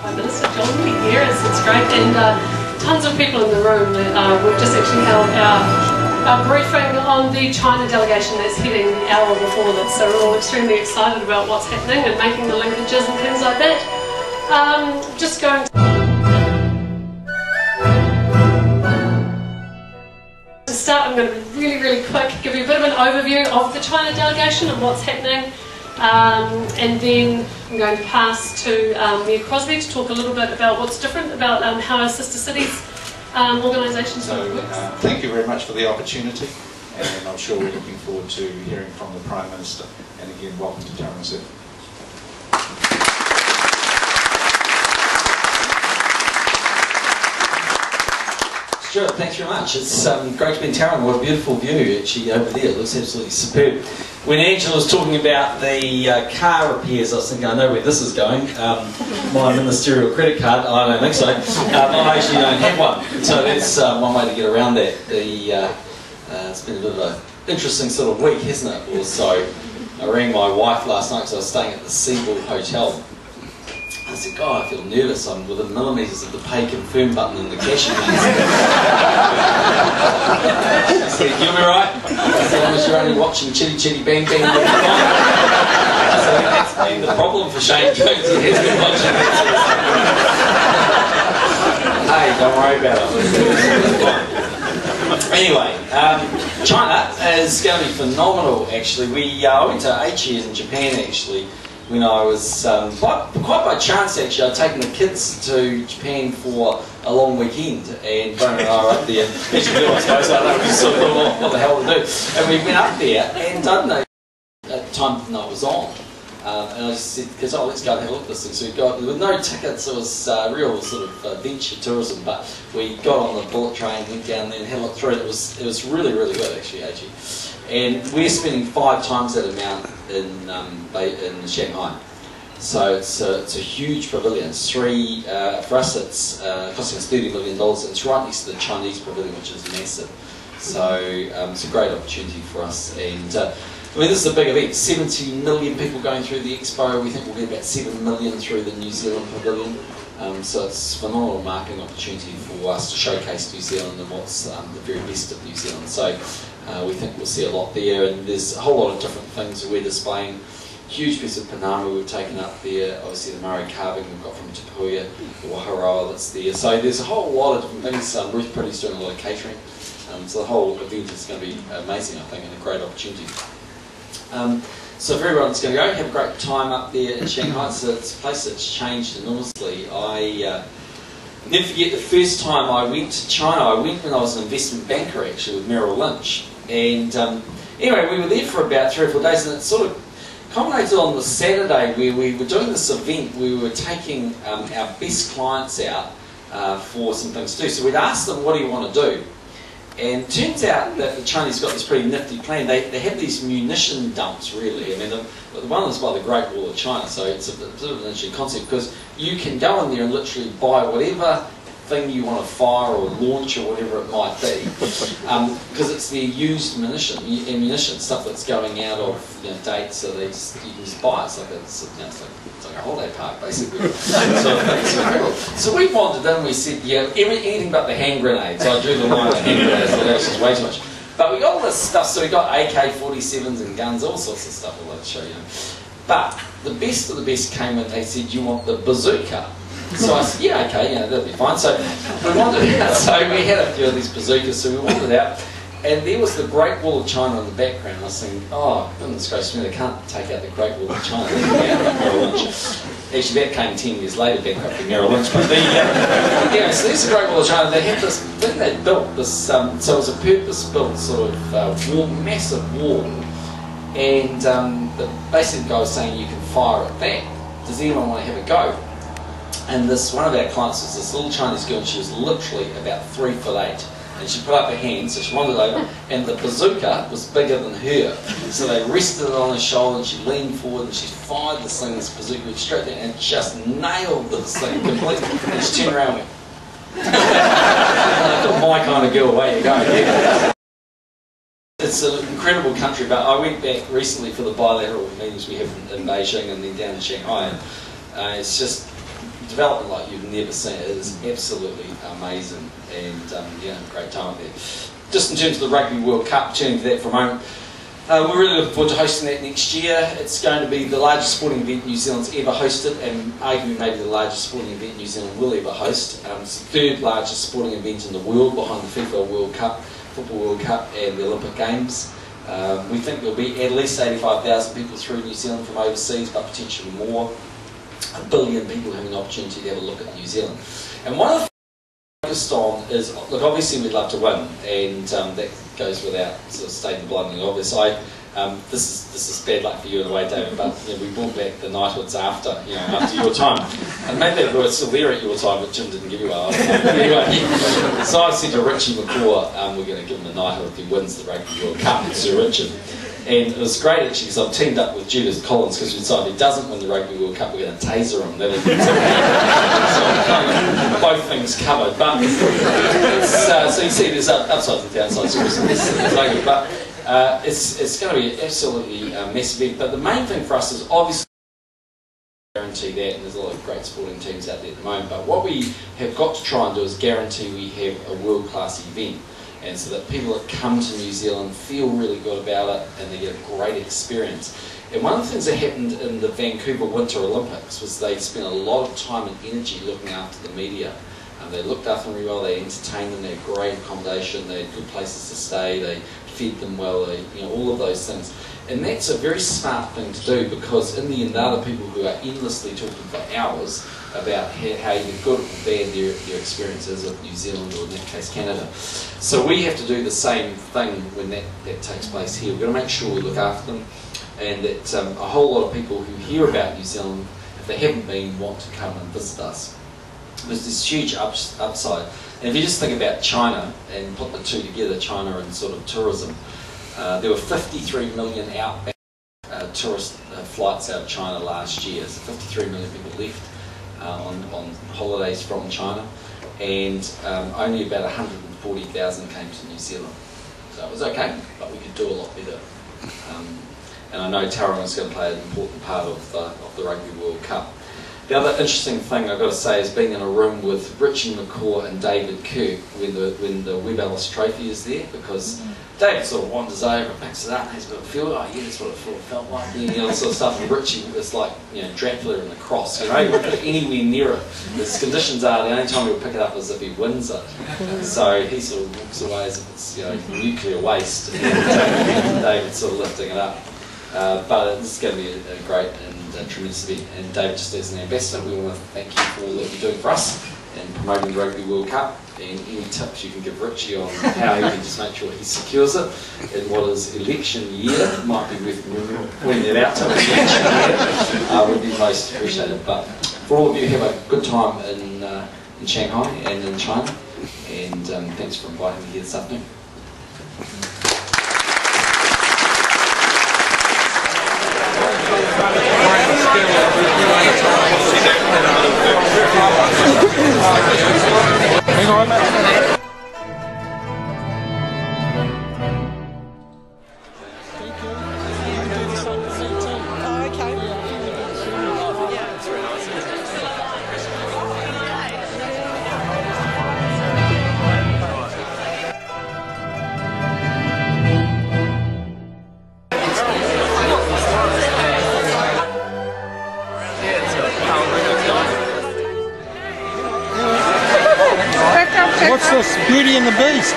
Prime Minister Dobie here. It's great, and tons of people in the room. We've just actually held our briefing on the China delegation that's heading the hour before this, so we're all extremely excited about what's happening and making the linkages and things like that. Just going to start, I'm going to be really quick, give you a bit of an overview of the China delegation and what's happening. And then I'm going to pass to Mia Crosby to talk a little bit about what's different about how our sister cities organisations work. Thank you very much for the opportunity, and I'm sure we're looking forward to hearing from the Prime Minister. And again, welcome to Tauranga. Sure, thanks very much. It's great to be in Tauranga. What a beautiful view actually over there. It looks absolutely superb. When Angela was talking about the car repairs, I was thinking, I know where this is going. My ministerial credit card, I don't think so. I actually don't have one. So that's one way to get around that. It's been a bit of an interesting sort of week, hasn't it? Also, I rang my wife last night because I was staying at the Seagull Hotel. I said, God, I feel nervous. I'm within millimetres of the pay confirm button in the cash account. She said, you'll be right. As long as you're only watching Chitty Chitty Bang Bang, you'll be fine. So that's been the problem for Shane Jones. He has been watching that. Hey, don't worry about it. Anyway, China is going to be phenomenal, actually. I went to 8 years in Japan, actually. When I was, quite by chance actually, I'd taken the kids to Japan for a long weekend, and Brian and I were up there, as you do I suppose, I don't know, we sort of thought, what the hell to do, and we went up there, and I don't know, at the time the night was on, and I just said, because let's go and have a look at this thing, so we got, with no tickets, it was real sort of adventure tourism, but we got on the bullet train, went down there and had a look through it. It was really good actually, and we're spending 5 times that amount in Shanghai. So it's a huge pavilion. It's for us it's costing us $30 million. It's right next to the Chinese pavilion, which is massive. So it's a great opportunity for us. And I mean, this is a big event. 70 million people going through the expo. We think we'll get about 7 million through the New Zealand pavilion. So it's a phenomenal marketing opportunity for us to showcase New Zealand and what's the very best of New Zealand. So we think we'll see a lot there, and there's a whole lot of different things we're displaying. Huge piece of Panama we've taken up there, obviously the Murray carving we've got from Tapuia, the Waharoa that's there. So there's a whole lot of different things. Ruth Pretty's doing a lot of catering. So the whole event is going to be amazing, I think, and a great opportunity. So for everyone that's going to go, have a great time up there in Shanghai. It's a place that's changed enormously. I never forget the first time I went to China. I went when I was an investment banker actually with Merrill Lynch. And anyway, we were there for about 3 or 4 days, and it sort of culminated on the Saturday where we were doing this event. We were taking our best clients out for some things to do. So we'd asked them, what do you want to do? And it turns out that the Chinese got this pretty nifty plan. They have these munition dumps, really. I mean, the one is by the Great Wall of China, so it's a bit of an interesting concept because you can go in there and literally buy whatever thing you want to fire or launch or whatever it might be, because it's their used ammunition, stuff that's going out of dates, so you can just buy it. It's like a holiday park basically. So we wandered in, we said, yeah, anything but the hand grenades. I drew the line of hand grenades, that was just way too much. But we got all this stuff, so we got AK-47s and guns, all sorts of stuff I'll let show you. But the best of the best came when they said, you want the bazooka? So I said, yeah, okay, that'll be fine. So we wandered out, so we had a few of these bazookas, so we wandered out, and there was the Great Wall of China in the background. I was thinking, oh, goodness gracious me, they can't take out the Great Wall of China. Merrill Lynch. Actually, that came 10 years later, bankrupting Merrill Lynch. But so there's the Great Wall of China. They had this thing they built, this, so it was a purpose-built sort of massive wall, and basically the guy was saying you can fire at that. Does anyone want to have a go? And one of our clients was this little Chinese girl, and she was literally about 3'8", and she put up her hand, so she wandered over, and the bazooka was bigger than her. So they rested it on her shoulder, and she leaned forward, and she fired this thing, this bazooka, straight there, and just nailed this thing completely. And she turned around and went, my kind of girl, way you go. Yeah. It's an incredible country, but I went back recently for the bilateral meetings we have in Beijing and then down in Shanghai, and it's just development like you've never seen. It is absolutely amazing, and yeah, great time up there. Just in terms of the Rugby World Cup, turning to that for a moment, we're really looking forward to hosting that next year. It's going to be the largest sporting event New Zealand's ever hosted, and arguably maybe the largest sporting event New Zealand will ever host. It's the third largest sporting event in the world, behind the FIFA World Cup, Football World Cup and the Olympic Games. We think there'll be at least 85,000 people through New Zealand from overseas, but potentially more. 1 billion people having an opportunity to have a look at New Zealand. And one of the things we're focused on is, look, obviously we'd love to win, and that goes without sort of stating bluntly obvious. This is bad luck for you in a way, David, but you know, we brought back the knighthoods after your time. And maybe they were still there at your time, but Jim didn't give you one. Anyway, so I said to Richie McCaw, we're going to give him a knighthood if he wins the Rugby World Cup, Sir Richard. And it was great actually, because I've teamed up with Judith Collins, because we decided if he doesn't win the Rugby World Cup, we're going to taser him. So both things covered. But so you see there's upsides and downsides. But it's going to be an absolutely massive event. But the main thing for us is obviously guarantee that, and there's a lot of great sporting teams out there at the moment. But what we have got to try and do is guarantee we have a world-class event. And so that people that come to New Zealand feel really good about it and they get a great experience. And one of the things that happened in the Vancouver Winter Olympics was they spent a lot of time and energy looking after the media. They looked after them really well, they entertained them, they had great accommodation, they had good places to stay, they fed them well, all of those things. And that's a very smart thing to do, because in the end they're the people who are endlessly talking for hours about how either good or bad their experiences of New Zealand, or in that case Canada. So we have to do the same thing when that takes place here. We've got to make sure we look after them, and that a whole lot of people who hear about New Zealand, if they haven't been, want to come and visit us. There's this huge upside. And if you just think about China and put the two together, China and sort of tourism, there were 53 million outbound tourist flights out of China last year. So 53 million people left on holidays from China, and only about 140,000 came to New Zealand. So it was okay, but we could do a lot better. And I know Tauranga is going to play an important part of the Rugby World Cup. The other interesting thing I've got to say is being in a room with Richie McCaw and David Kirk when the Webb Ellis Trophy is there, because David sort of wanders over, picks it up, and has a bit of a feel, oh yeah, that's what it felt like, sort of stuff. And Richie was like, Dracula and the cross, he won't put it anywhere near it. His conditions are, the only time he'll pick it up is if he wins it. So he sort of walks away as if it's nuclear waste, and David's sort of lifting it up. But this is going to be a great and tremendous event. And David, just as an ambassador, we want to thank you for all that you're doing for us and promoting the Rugby World Cup. And any tips you can give Richie on how he can just make sure he secures it in what is election year, might be worth pointing it out to election year, would be most appreciated. But for all of you, have a good time in Shanghai and in China, and thanks for inviting me here this afternoon. Hang on. What's this? Beauty and the Beast?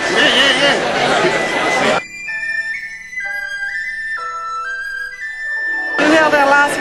We held our last